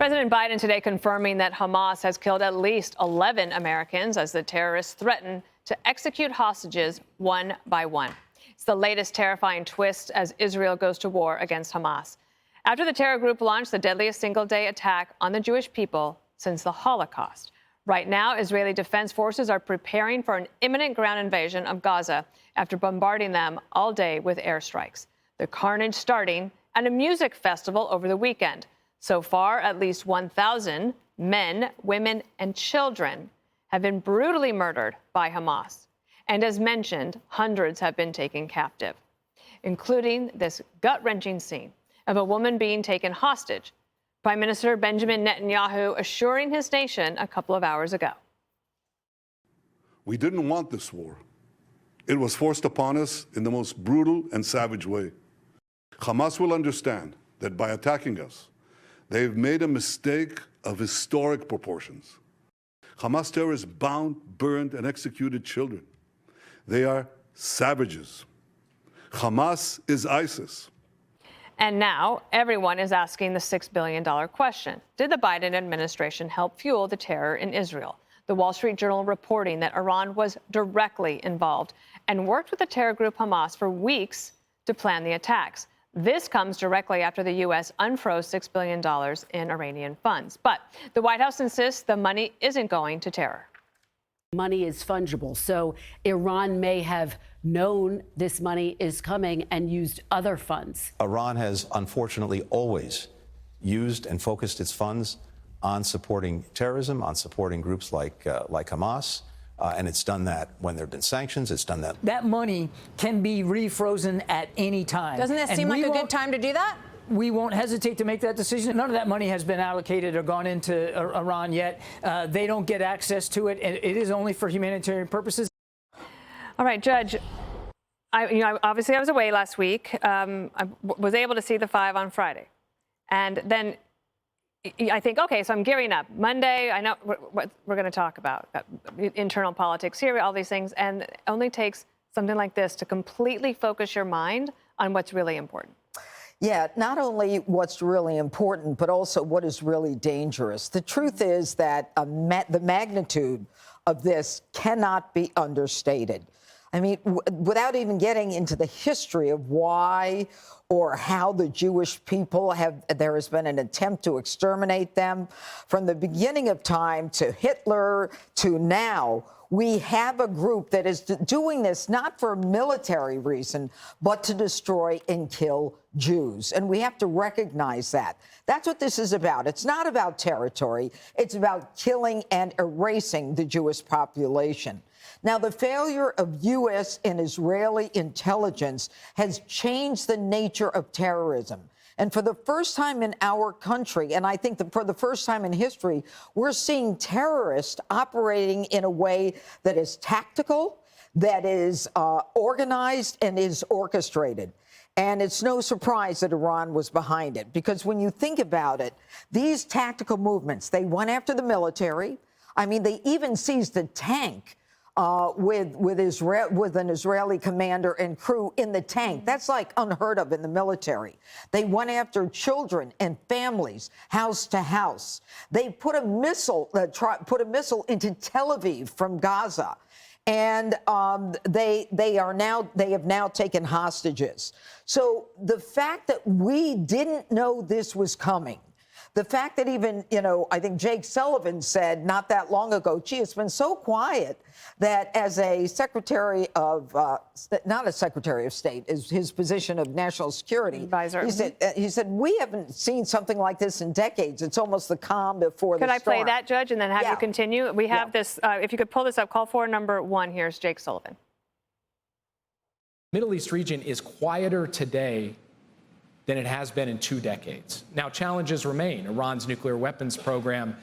President Biden today confirming that Hamas has killed at least 11 Americans as the terrorists threaten to execute hostages one by one. It's the latest terrifying twist as Israel goes to war against Hamas. After the terror group launched the deadliest single-day attack on the Jewish people since the Holocaust. Right now, Israeli Defense Forces are preparing for an imminent ground invasion of Gaza after bombarding them all day with airstrikes. The carnage starting at a music festival over the weekend. So far, at least 1,000 men, women, and children have been brutally murdered by Hamas. And as mentioned, hundreds have been taken captive, including this gut-wrenching scene of a woman being taken hostage. Prime Minister Benjamin Netanyahu assuring his nation a couple of hours ago. We didn't want this war. It was forced upon us in the most brutal and savage way. Hamas will understand that by attacking us, they've made a mistake of historic proportions. Hamas terrorists bound, burned, and executed children. They are savages. Hamas is ISIS. And now everyone is asking the $6 billion question. Did the Biden administration help fuel the terror in Israel? The Wall Street Journal reporting that Iran was directly involved and worked with the terror group Hamas for weeks to plan the attacks. This comes directly after the U.S. unfroze $6 billion in Iranian funds. But the White House insists the money isn't going to terror. Money is fungible, so Iran may have known this money is coming and used other funds. Iran has unfortunately always used and focused its funds on supporting terrorism, on supporting groups like Hamas. And it's done that when there have been sanctions. It's done that. That money can be refrozen at any time. Doesn't that seem like a good time to do that? We won't hesitate to make that decision. None of that money has been allocated or gone into Iran yet. They don't get access to it. It is only for humanitarian purposes. All right, Judge. Obviously I was away last week. I was able to see the 5 on Friday, and then I think, okay, so I'm gearing up. Monday, I know what we're going to talk about internal politics here, all these things, and it only takes something like this to completely focus your mind on what's really important. Yeah, not only what's really important, but also what is really dangerous. The truth is that the magnitude of this cannot be understated. I mean, without even getting into the history of why or how the Jewish people there has been an attempt to exterminate them. From the beginning of time to Hitler to now, we have a group that is doing this not for a military reason, but to destroy and kill Jews. And we have to recognize that. That's what this is about. It's not about territory. It's about killing and erasing the Jewish population. Now, the failure of U.S. and Israeli intelligence has changed the nature of terrorism. And for the first time in our country, and I think that for the first time in history, we're seeing terrorists operating in a way that is tactical, that is organized, and is orchestrated. And it's no surprise that Iran was behind it, because when you think about it, these tactical movements, they went after the military. I mean, they even seized a tank with an Israeli commander and crew in the tank. That's like unheard of in the military. They went after children and families, house to house. They put a missile into Tel Aviv from Gaza, and they have now taken hostages. So the fact that we didn't know this was coming. The fact that even, I think Jake Sullivan said not that long ago, gee, it's been so quiet that as a secretary of, not a secretary of state, is his position of national security advisor. He said, we haven't seen something like this in decades. It's almost the calm before the storm. Could I play that, Judge, and then have you continue? We have this, if you could pull this up, call for number 1. Here's Jake Sullivan. Middle East region is quieter today than it has been in 2 decades. Now, challenges remain. Iran's nuclear weapons program,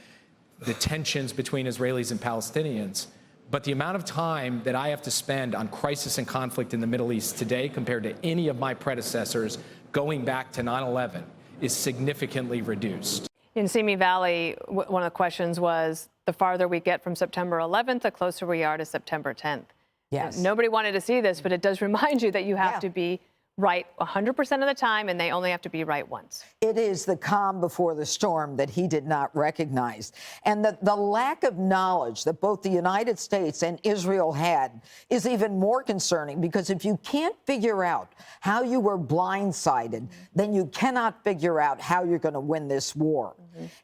the tensions between Israelis and Palestinians. But the amount of time that I have to spend on crisis and conflict in the Middle East today compared to any of my predecessors going back to 9/11 is significantly reduced. In Simi Valley, one of the questions was, the farther we get from September 11th, the closer we are to September 10th. Yes. Nobody wanted to see this, but it does remind you that you have to be right 100% of the time, and they only have to be right once. It is the calm before the storm that he did not recognize. And the lack of knowledge that both the United States and Israel had is even more concerning, because if you can't figure out how you were blindsided, then you cannot figure out how you're going to win this war.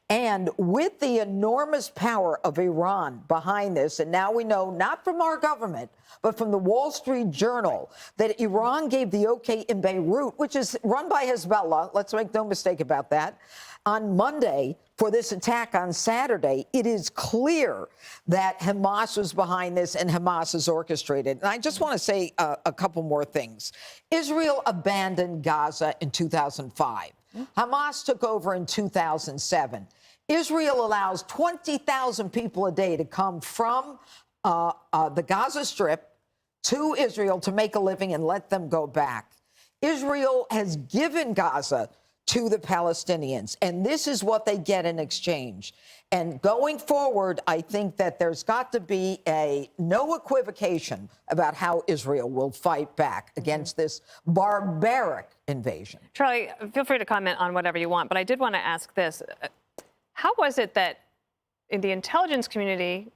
And with the enormous power of Iran behind this, and now we know, not from our government, but from the Wall Street Journal, that Iran gave the okay in Beirut, which is run by Hezbollah, let's make no mistake about that, on Monday for this attack on Saturday. It is clear that Hamas was behind this and Hamas is orchestrated. And I just want to say a couple more things. Israel abandoned Gaza in 2005. Hamas took over in 2007. Israel allows 20,000 people a day to come from the Gaza Strip to Israel to make a living and let them go back. Israel has given Gaza to the Palestinians, and this is what they get in exchange. And going forward, I think that there's got to be no equivocation about how Israel will fight back against this barbaric invasion. Charlie, feel free to comment on whatever you want, but I did want to ask this. How was it that the intelligence community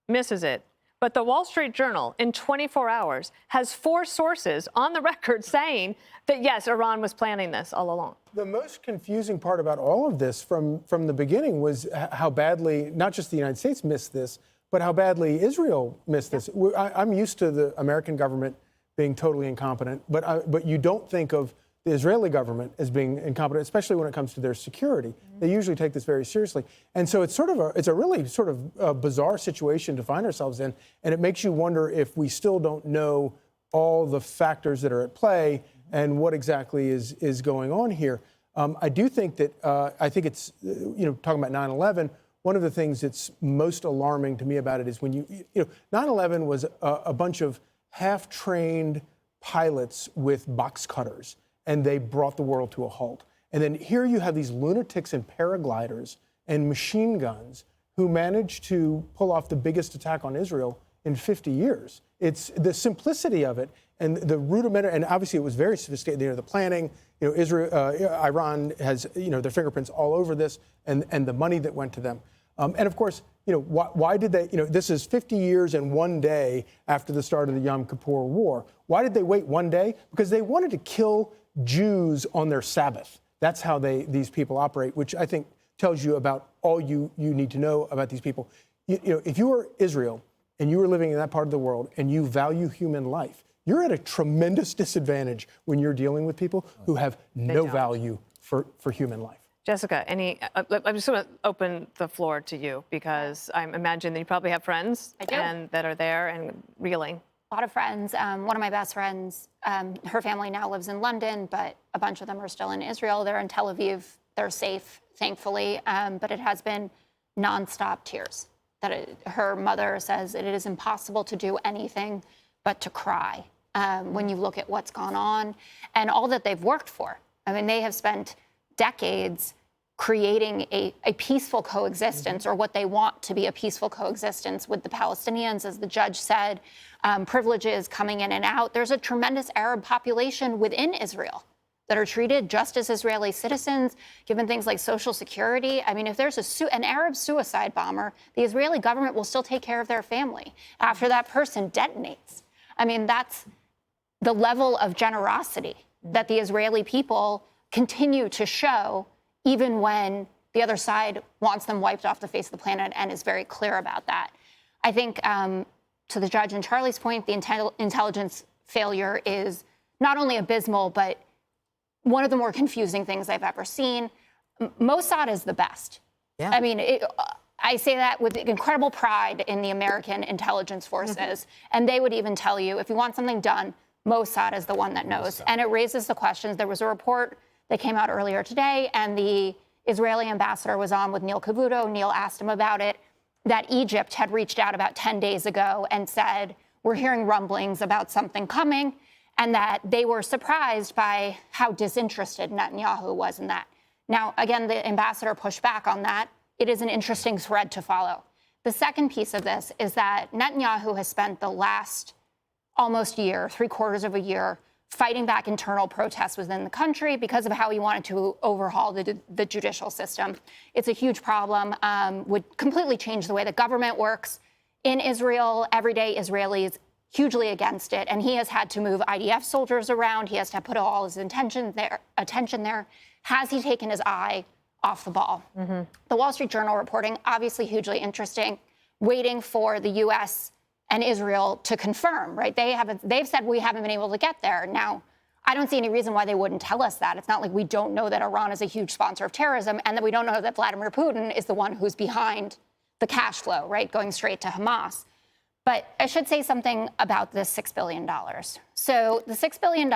misses it, but the Wall Street Journal in 24 hours has 4 sources on the record saying that, yes, Iran was planning this all along? The most confusing part about all of this from the beginning was how badly, not just the United States missed this, but how badly Israel missed this. I'm used to the American government being totally incompetent, but you don't think of the Israeli government as being incompetent, especially when it comes to their security. They usually take this very seriously. And so it's a really sort of bizarre situation to find ourselves in. And it makes you wonder if we still don't know all the factors that are at play and what exactly is going on here. I do think that, I think it's, talking about 9/11, one of the things that's most alarming to me about it is when 9/11 was a bunch of half-trained pilots with box cutters, and they brought the world to a halt. And then here you have these lunatics in paragliders and machine guns who managed to pull off the biggest attack on Israel in 50 years. It's the simplicity of it and the rudimentary, and obviously it was very sophisticated. The planning, Iran has, their fingerprints all over this, and the money that went to them. And of course, why did they, this is 50 years and 1 day after the start of the Yom Kippur War. Why did they wait 1 day? Because they wanted to kill Jews on their Sabbath. That's how these people operate, which I think tells you about all you need to know about these people. If you were Israel and you were living in that part of the world and you value human life, you're at a tremendous disadvantage when you're dealing with people who have no value for human life. Jessica, I'm just going to open the floor to you, because I imagine that you probably have friends that are there and reeling. A lot of friends. One of my best friends, her family now lives in London, but a bunch of them are still in Israel. They're in Tel Aviv. They're safe, thankfully. But it has been nonstop tears. Her mother says it is impossible to do anything but to cry when you look at what's gone on and all that they've worked for. I mean, they have spent decades creating a peaceful coexistence, or what they want to be a peaceful coexistence with the Palestinians, as the judge said, privileges coming in and out. There's a tremendous Arab population within Israel that are treated just as Israeli citizens, given things like Social Security. I mean, if there's an Arab suicide bomber, the Israeli government will still take care of their family after that person detonates. I mean, that's the level of generosity that the Israeli people continue to show, even when the other side wants them wiped off the face of the planet and is very clear about that. I think, to the judge and Charlie's point, the intelligence failure is not only abysmal, but one of the more confusing things I've ever seen. Mossad is the best. Yeah. I mean, I say that with incredible pride in the American intelligence forces. And they would even tell you, if you want something done, Mossad is the one that knows. And it raises the questions. There was a report that came out earlier today, and the Israeli ambassador was on with Neil Cavuto. Neil asked him about it, that Egypt had reached out about 10 days ago and said, we're hearing rumblings about something coming, and that they were surprised by how disinterested Netanyahu was in that. Now, again, the ambassador pushed back on that. It is an interesting thread to follow. The second piece of this is that Netanyahu has spent the last almost year, 3/4 of a year, fighting back internal protests within the country because of how he wanted to overhaul the judicial system. It's a huge problem, would completely change the way the government works in Israel. Everyday Israelis hugely against it, and he has had to move IDF soldiers around. He has to put all his attention there. Has he taken his eye off the ball? Mm-hmm. The Wall Street Journal reporting, obviously hugely interesting, waiting for the U.S. and Israel to confirm, right? They've said we haven't been able to get there. Now, I don't see any reason why they wouldn't tell us that. It's not like we don't know that Iran is a huge sponsor of terrorism and that we don't know that Vladimir Putin is the one who's behind the cash flow, right, going straight to Hamas. But I should say something about this $6 billion. So the $6 billion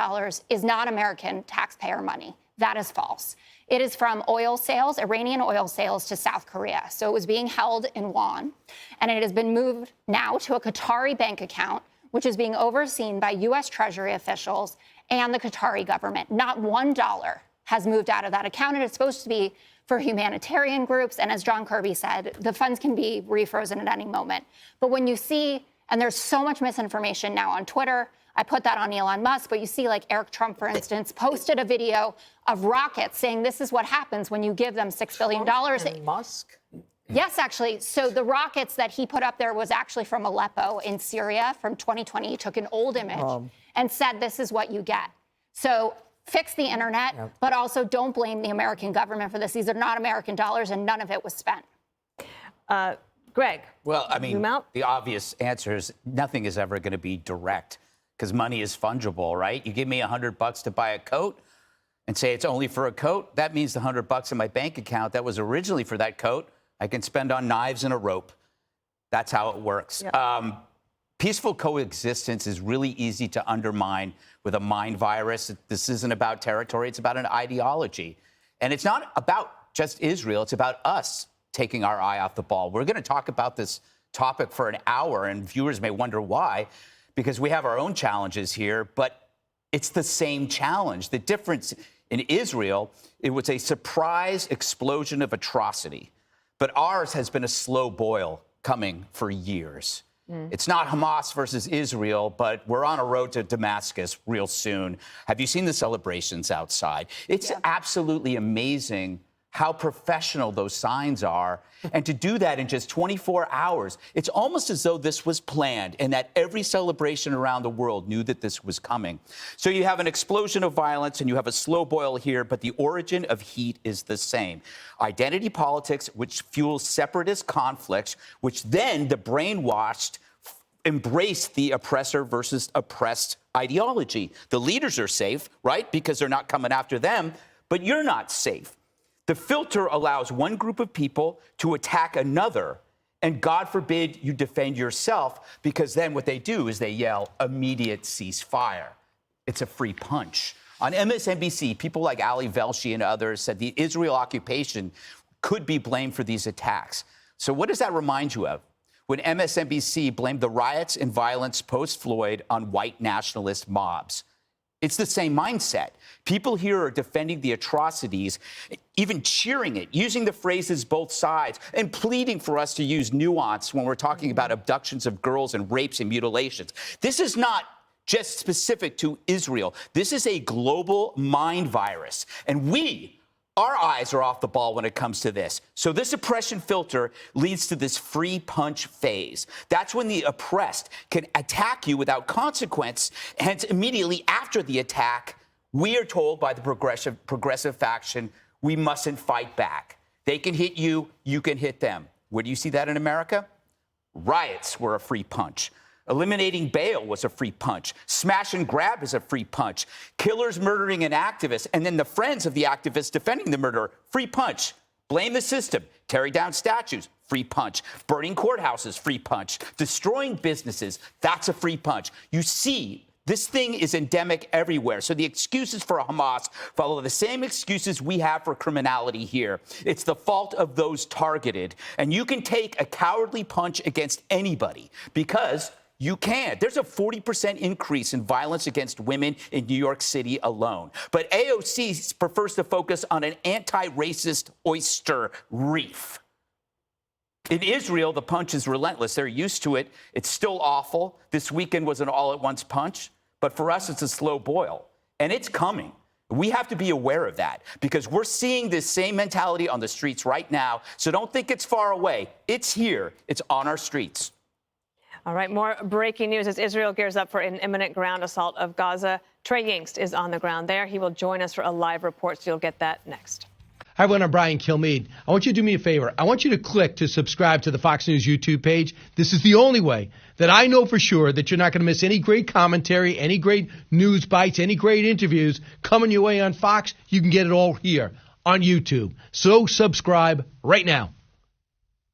is not American taxpayer money. That is false. It is from oil sales, Iranian oil sales to South Korea. So it was being held in won, and it has been moved now to a Qatari bank account, which is being overseen by U.S. Treasury officials and the Qatari government. Not $1 has moved out of that account, and it's supposed to be for humanitarian groups. And as John Kirby said, the funds can be refrozen at any moment. But when you see, and there's so much misinformation now on Twitter, I put that on Elon Musk, but you see like Eric Trump, for instance, posted a video of rockets saying this is what happens when you give them $6 billion. And Musk? Yes, actually. So the rockets that he put up there was actually from Aleppo in Syria from 2020. He took an old image and said, this is what you get. So fix the internet, but also don't blame the American government for this. These are not American dollars, and none of it was spent. Greg. Well, I mean, the obvious answer is nothing is ever going to be direct because money is fungible, right? You give me $100 to buy a coat and say it's only for a coat. That means the $100 in my bank account that was originally for that coat, I can spend on knives and a rope. That's how it works. Yep. Peaceful coexistence is really easy to undermine with a mind virus. This isn't about territory. It's about an ideology. And it's not about just Israel. It's about us taking our eye off the ball. We're going to talk about this topic for an hour, and viewers may wonder why, because we have our own challenges here, but it's the same challenge. The difference in Israel, it was a surprise explosion of atrocity, but ours has been a slow boil coming for years. It's not Hamas versus Israel, but we're on a road to Damascus real soon. Have you seen the celebrations outside? It's absolutely amazing how professional those signs are. And to do that in just 24 hours, it's almost as though this was planned and that every celebration around the world knew that this was coming. So you have an explosion of violence and you have a slow boil here, but the origin of heat is the same. Identity politics, which fuels separatist conflicts, which then the brainwashed embrace the oppressor versus oppressed ideology. The leaders are safe, right? Because they're not coming after them, but you're not safe. The filter allows one group of people to attack another, and God forbid you defend yourself, because then what they do is they yell, immediate ceasefire. It's a free punch. On MSNBC, people like Ali Velshi and others said the Israel occupation could be blamed for these attacks. So what does that remind you of? When MSNBC blamed the riots and violence post-Floyd on white nationalist mobs. It's the same mindset. People here are defending the atrocities, even cheering it, using the phrases both sides, and pleading for us to use nuance when we're talking about abductions of girls and rapes and mutilations. This is not just specific to Israel. This is a global mind virus. And our eyes are off the ball when it comes to this. So this oppression filter leads to this free punch phase. That's when the oppressed can attack you without consequence. Hence, immediately after the attack, we are told by the progressive faction, we mustn't fight back. They can hit you, you can hit them. Where do you see that in America? Riots were a free punch. Eliminating bail was a free punch. Smash and grab is a free punch. Killers murdering an activist, and then the friends of the activist defending the murderer, free punch. Blame the system. Tearing down statues, free punch. Burning courthouses, free punch. Destroying businesses, that's a free punch. You see, this thing is endemic everywhere. So the excuses for Hamas follow the same excuses we have for criminality here. It's the fault of those targeted. And you can take a cowardly punch against anybody because you can. There's a 40% increase in violence against women in New York City alone. But AOC prefers to focus on an anti-racist oyster reef. In Israel, the punch is relentless. They're used to it. It's still awful. This weekend was an all-at-once punch. But for us, it's a slow boil, and it's coming. We have to be aware of that because we're seeing this same mentality on the streets right now. So don't think it's far away. It's here. It's on our streets. All right, more breaking news as Israel gears up for an imminent ground assault of Gaza. Trey Yingst is on the ground there. He will join us for a live report, so you'll get that next. Hi, everyone. I'm Brian Kilmeade. I want you to do me a favor. I want you to click to subscribe to the Fox News YouTube page. This is the only way that I know for sure that you're not going to miss any great commentary, any great news bites, any great interviews coming your way on Fox. You can get it all here on YouTube. So subscribe right now.